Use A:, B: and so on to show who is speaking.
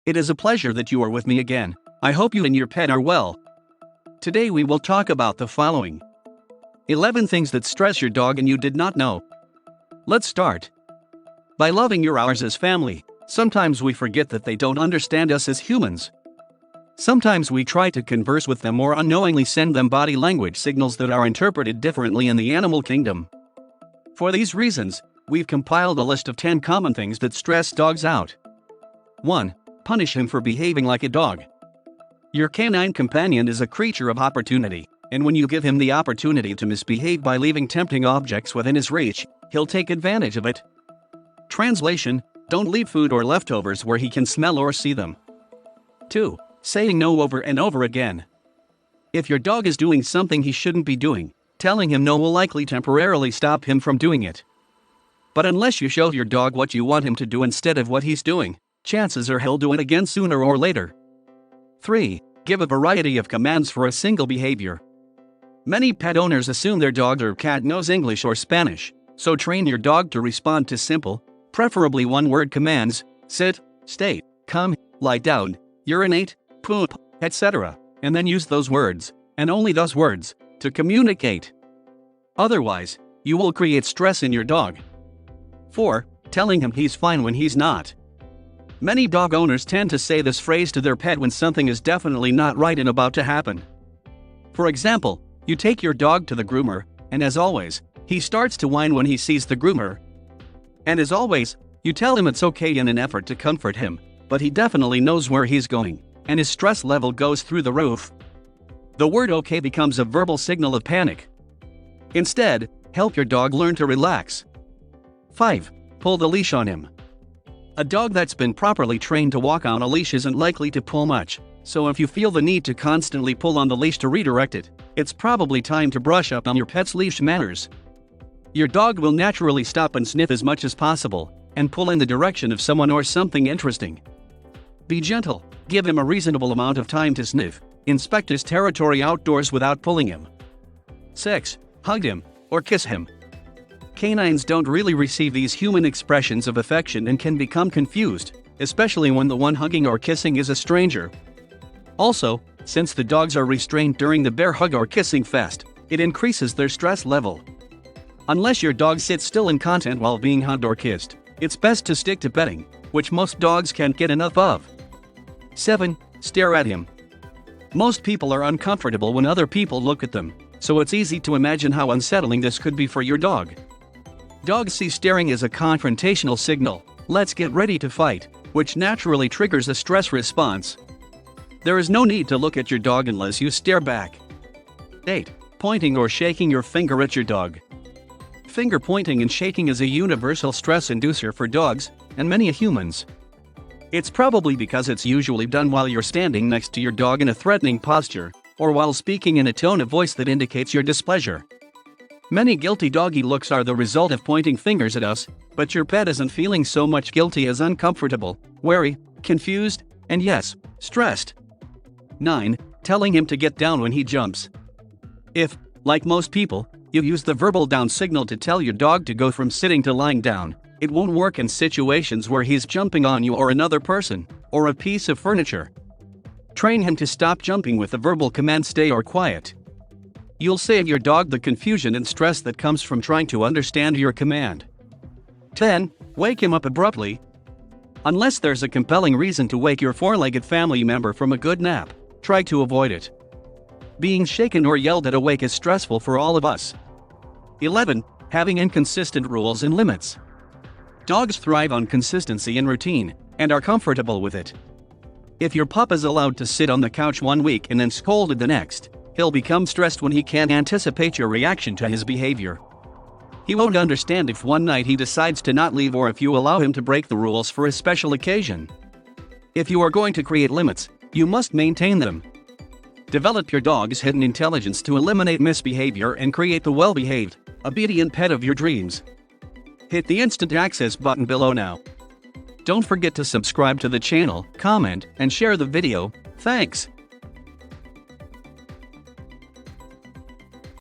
A: It is a pleasure that you are with me again. I hope you and your pet are well. Today we will talk about the following 11 things that stress your dog and you did not know. Let's start. By loving your ours as family, sometimes we forget that they don't understand us as humans. Sometimes we try to converse with them or unknowingly send them body language signals that are interpreted differently in the animal kingdom. For these reasons, we've compiled a list of 10 common things that stress dogs out. 1. Punish him for behaving like a dog. Your canine companion is a creature of opportunity, and when you give him the opportunity to misbehave by leaving tempting objects within his reach, he'll take advantage of it. Translation: don't leave food or leftovers where he can smell or see them. 2. Saying no over and over again. If your dog is doing something he shouldn't be doing, telling him no will likely temporarily stop him from doing it. But unless you show your dog what you want him to do instead of what he's doing, chances are he'll do it again sooner or later. 3. Give a variety of commands for a single behavior. Many pet owners assume their dog or cat knows English or Spanish, so train your dog to respond to simple, preferably one-word commands: sit, stay, come, lie down, urinate, poop, etc., and then use those words, and only those words, to communicate. Otherwise, you will create stress in your dog. 4. Telling him he's fine when he's not. Many dog owners tend to say this phrase to their pet when something is definitely not right and about to happen. For example, you take your dog to the groomer, and as always, he starts to whine when he sees the groomer. And as always, you tell him it's okay in an effort to comfort him, but he definitely knows where he's going, and his stress level goes through the roof. The word okay becomes a verbal signal of panic. Instead, help your dog learn to relax. 5. Pull the leash on him. A dog that's been properly trained to walk on a leash isn't likely to pull much, so if you feel the need to constantly pull on the leash to redirect it, it's probably time to brush up on your pet's leash manners. Your dog will naturally stop and sniff as much as possible, and pull in the direction of someone or something interesting. Be gentle, give him a reasonable amount of time to sniff, inspect his territory outdoors without pulling him. 6. Hug him, or kiss him. Canines don't really receive these human expressions of affection and can become confused, especially when the one hugging or kissing is a stranger. Also, since the dogs are restrained during the bear hug or kissing fest, it increases their stress level. Unless your dog sits still in content while being hugged or kissed, it's best to stick to petting, which most dogs can't get enough of. 7. Stare at him. Most people are uncomfortable when other people look at them, so it's easy to imagine how unsettling this could be for your dog. Dogs see staring as a confrontational signal, let's get ready to fight, which naturally triggers a stress response. There is no need to look at your dog unless you stare back. 8. Pointing or shaking your finger at your dog. Finger pointing and shaking is a universal stress inducer for dogs, and many humans. It's probably because it's usually done while you're standing next to your dog in a threatening posture, or while speaking in a tone of voice that indicates your displeasure. Many guilty doggy looks are the result of pointing fingers at us, but your pet isn't feeling so much guilty as uncomfortable, wary, confused, and yes, stressed. 9. Telling him to get down when he jumps. If, like most people, you use the verbal down signal to tell your dog to go from sitting to lying down, it won't work in situations where he's jumping on you or another person, or a piece of furniture. Train him to stop jumping with the verbal command stay or quiet. You'll save your dog the confusion and stress that comes from trying to understand your command. 10. Wake him up abruptly. Unless there's a compelling reason to wake your four-legged family member from a good nap, try to avoid it. Being shaken or yelled at awake is stressful for all of us. 11. Having inconsistent rules and limits. Dogs thrive on consistency and routine, and are comfortable with it. If your pup is allowed to sit on the couch one week and then scolded the next, he'll become stressed when he can't anticipate your reaction to his behavior. He won't understand if one night he decides to not leave or if you allow him to break the rules for a special occasion. If you are going to create limits, you must maintain them. Develop your dog's hidden intelligence to eliminate misbehavior and create the well-behaved, obedient pet of your dreams. Hit the instant access button below now. Don't forget to subscribe to the channel, comment, and share the video. Thanks.